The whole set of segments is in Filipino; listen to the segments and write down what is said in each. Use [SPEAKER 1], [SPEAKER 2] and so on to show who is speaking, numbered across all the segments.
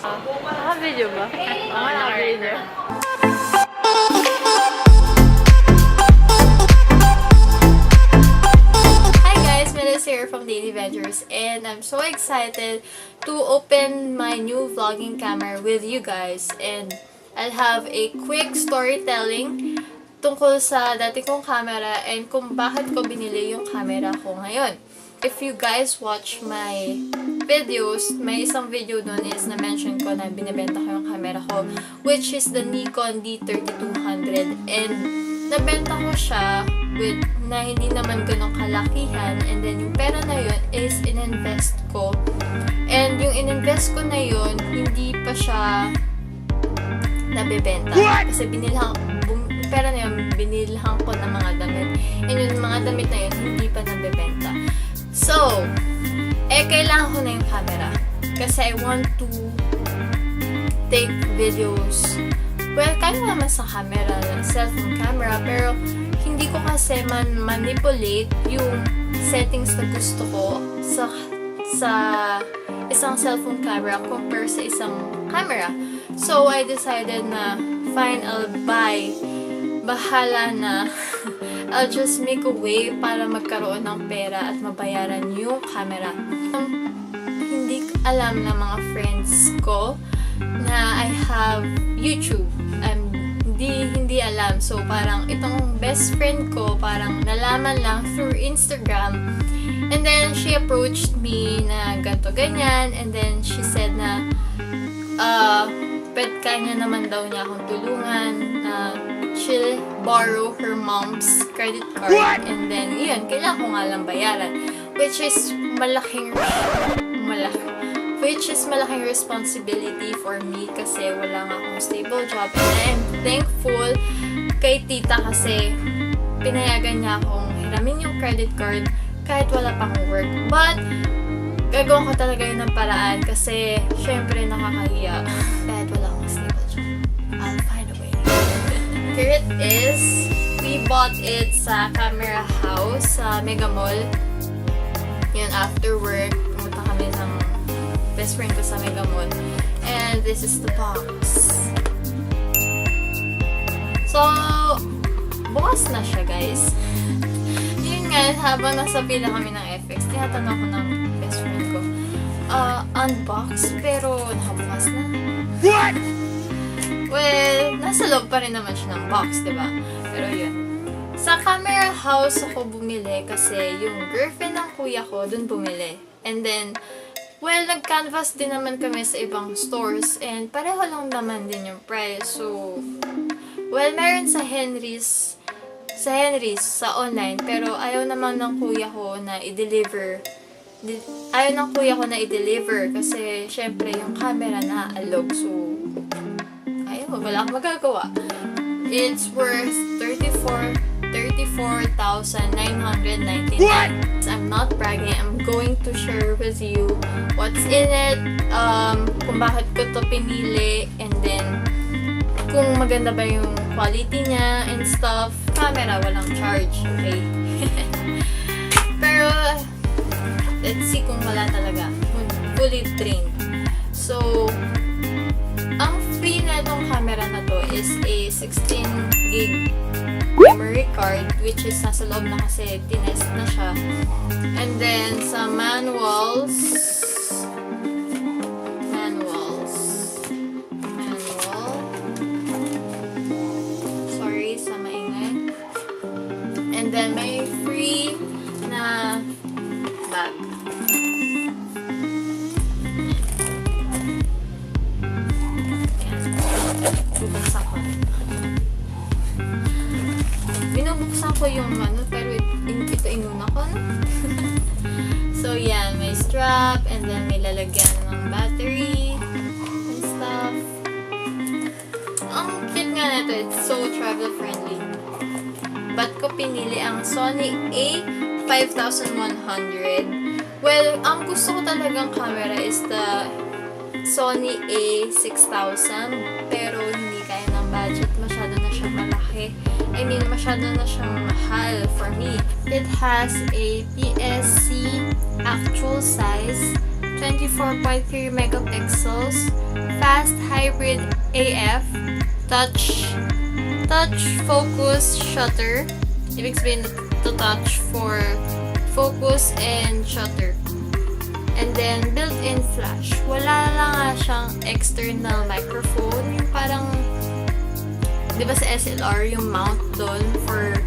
[SPEAKER 1] Naka-video ba? Oo, naka-video. Hi guys, Melis here from Daily Ventures, and I'm so excited to open my new vlogging camera with you guys. And I'll have a quick storytelling tungkol sa dati kong camera and kung bakit ko binili yung camera ko ngayon. If you guys watch my videos, may isang video doon is na-mention ko na binibenta ko yung camera ko, which is the Nikon D3200. And nabenta ko siya with na hindi naman ganong kalakihan, and then yung pera na yun is in-invest ko. And yung in-invest ko na yun, hindi pa siya nabibenta. Kasi pera na yun, binilhan ko ng mga damit. And yung mga damit na yun, hindi pa nabibenta. So, kailangan ko na yung camera. Kasi I want to take videos. Well, kaya naman sa camera, cellphone camera, pero hindi ko kasi manipulate yung settings na gusto ko sa isang cellphone camera compare sa isang camera. So, I decided na, fine, I'll buy. Bahala na. I'll just make a way para magkaroon ng pera at mabayaran yung camera. Hindi alam ng mga friends ko na I have YouTube. Hindi alam. So, parang itong best friend ko, parang nalaman lang through Instagram. And then, she approached me na ganto ganyan. And then, she said na, kaya naman daw niya akong tulungan na she'll borrow her mom's credit card. What? And then, yun, kailangan ko nga lang bayaran. Which is malaking responsibility for me kasi wala nga akong stable job. And I'm thankful kay tita kasi pinayagan niya akong hiramin yung credit card kahit wala pa akong work. But, gagawin ko talaga yun ng paraan kasi syempre nakakahiya. Kahit wala akong stable job, I'll find a way. Here it is. We bought it sa camera house sa Mega Mall. Yun, after work, pumunta kami ng best friend ko sa Mega Mall. And this is the box. So, bukas na siya, guys. Yun nga, habang nasa pila kami ng FX, tinatanong ko ng best friend ko, unbox, pero nakabukas na. What? Well, nasa loob pa rin naman siya ng box, diba? Pero yun. Sa camera house ako bumili kasi yung girlfriend ng kuya ko dun bumili. And then, well, nag-canvas din naman kami sa ibang stores and pareho lang naman din yung price. So, well, meron sa Henry's sa online, pero ayaw naman ng kuya ko na i-deliver. Ayaw ng kuya ko na i-deliver kasi syempre yung camera na-alog. So, wala akong magagawa. It's worth 34,999. I'm not bragging. I'm going to share with you what's in it, kung bakit ko to pinili, and then kung maganda ba yung quality niya and stuff. Camera, walang charge, okay? Pero, let's see kung wala talaga. Fully trained. So, ang free na itong camera na to is a 16 gig memory card, which is nasa loob na kasi tinest na siya. And then, sa manual, sorry sa maingay. And then, may free na bag. Bubuksan ko. Binubuksan ko yung pero ito inuna ko, no? So, yan. May strap, and then may lalagyan ng battery and stuff. Ang cute nga nito. It's so travel-friendly. Ba't ko pinili ang Sony a5100? Well, ang gusto ko talagang camera is the Sony a6000, pero hindi kaya ng budget. Masyado na siyang malaki. I mean, masyado na siyang mahal for me. It has a PSC actual size 24.3 megapixels, fast hybrid AF, touch focus shutter. Ibig sabihin to touch for focus and shutter. And then, built-in flash. Wala lang nga siyang external microphone. Yung parang, di ba sa SLR, yung mount doon for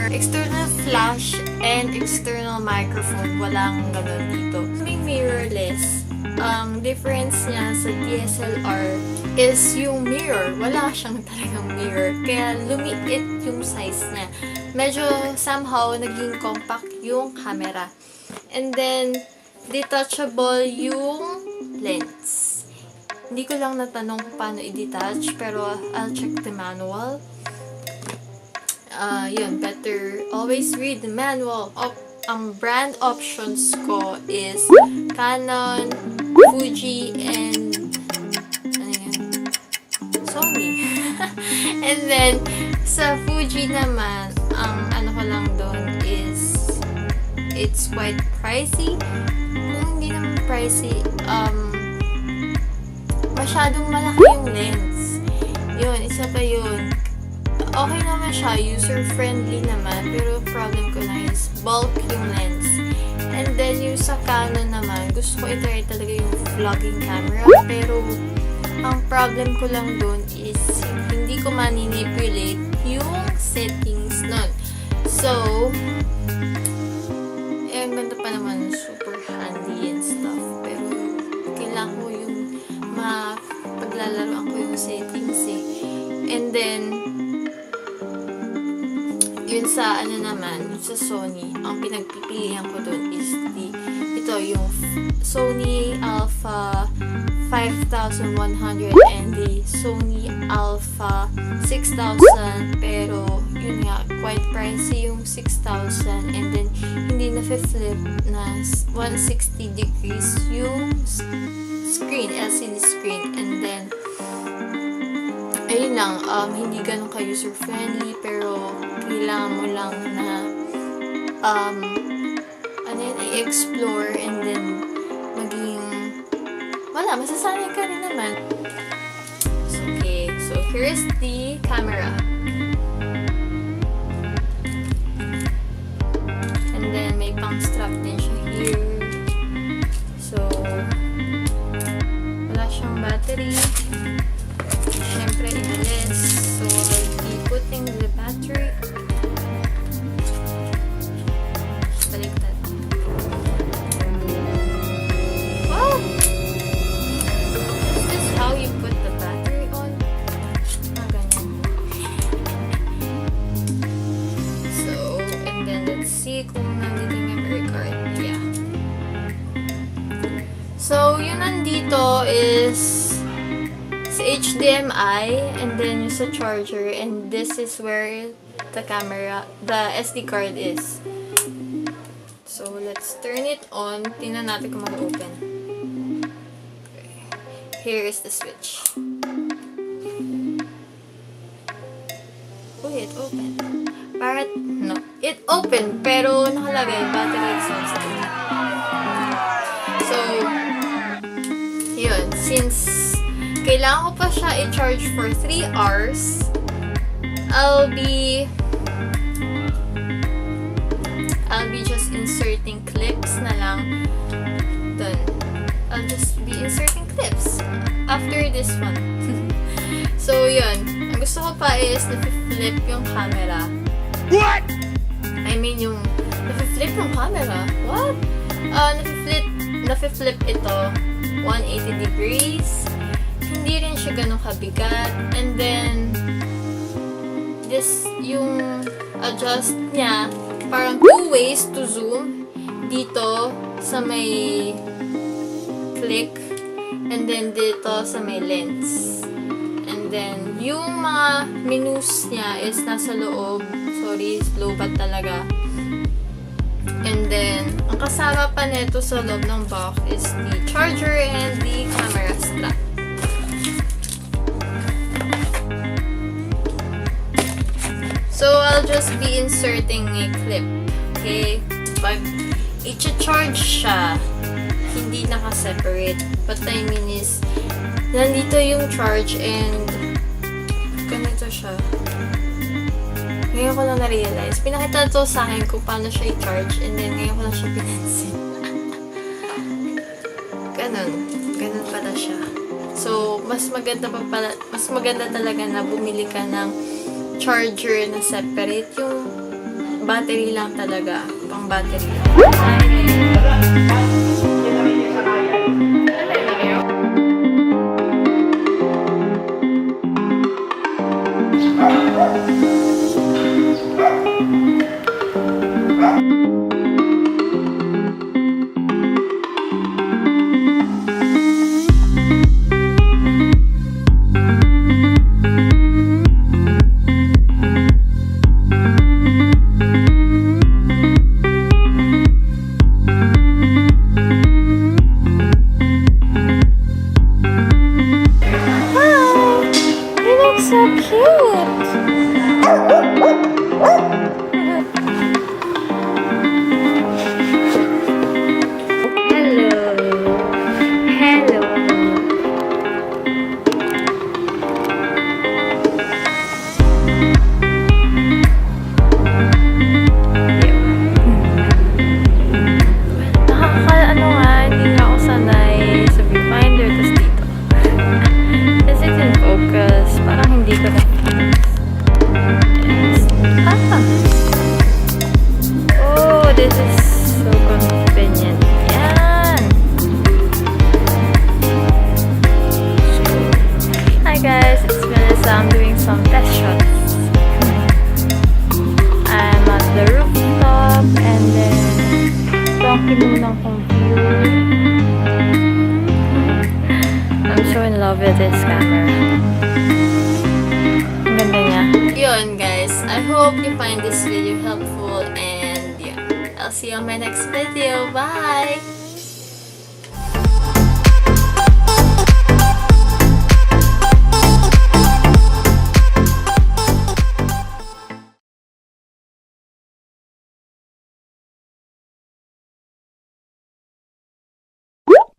[SPEAKER 1] external flash and external microphone. Walang ganun dito. May mirrorless. Ang difference niya sa DSLR is yung mirror. Wala siyang talagang mirror. Kaya lumiit yung size niya. Medyo somehow naging compact yung camera. And then, detachable yung lens. Hindi ko lang natanong kung paano i-detach, pero I'll check the manual. Yun, better always read the manual. Ang brand options ko is Canon, Fuji, and Sony. And then, sa Fuji naman, ang ano ko lang doon is it's quite pricey. Kung hindi naman pricey, masyadong malaki yung lens. Yun, isa pa yun. Okay naman siya, user-friendly naman, pero problem ko lang is bulk yung lens. And then, yung sa Canon naman, gusto ko i-try talaga yung vlogging camera, pero ang problem ko lang dun is hindi ko manipulate yung settings nun. So, ang ganda pa naman, super handy and stuff, pero kailangan ko yung paglalaroan ko yung settings eh. And then, yun sa ano naman, sa Sony, ang pinagpipilihan ko dun is ito yung Sony Alpha 5100 and the Sony Alpha 6000, pero yun nga, quite pricey yung 6000, and then hindi na-flip na 160 degrees yung screen, LCD screen, and then ayun lang, hindi ganun ka user-friendly, pero kailangan mo lang na i-explore, and then maging masasanay ka rin naman. Okay, so here's the camera. And then may pang strap din siya here. So wala siyang battery. Siyempre, inalis. So, I'll be putting the battery. Baliktad. Wow! Is this how you put the battery on? Ganyan. So, and then let's see kung nandito yung memory card. Yeah. So, yun nandito is HDMI, and then yung sa charger, and this is where the SD card is. So, let's turn it on. Tingnan natin kung mag-open. Okay. Here is the switch. Oh, it opened. No. It opened, pero nakalagay battery exhausted. So, yun. Since kailangan ko pa siya i-charge for 3 hours, I'll be just inserting clips na lang. Done. I'll just be inserting clips after this one. So, yun. Ang gusto ko pa is na-flip yung camera. What? I mean, yung na-flip yung camera. What? Na-flip ito 180 degrees. Hindi rin siya ganun kabigat. And then, yung adjust niya, parang 2 ways to zoom. Dito, sa may click. And then, dito, sa may lens. And then, yung mga menus niya is nasa loob. Sorry, low-bat talaga. And then, ang kasama pa nito sa loob ng box is the charger and the camera strap. So, I'll just be inserting a clip. Okay? Pag i-charge siya, hindi na separate. What I mean is, nandito yung charge and ganito siya. Ngayon ko lang na-realize. Pinakita to sa akin kung paano siya i-charge and then ngayon ko lang siya pinansin. Ganun pala siya. So, mas maganda talaga na bumili ka ng charger na separate. Yung battery lang talaga. Pang battery lang. So cute! Hello! Nakaka-ano nga, hindi na ako sanay sa viewfinder, tas dito. Kasi it in focus, parang hindi ko na oh, this is so convenient. Yan! Hi guys, it's Melissa. I'm doing some test shots. I'm at the rooftop and then ito ang kinunang kong view. I'm so in love with this camera. Ang ganda niya. Yun guys, I hope you find this video helpful and yeah, I'll see you on my next video. Bye!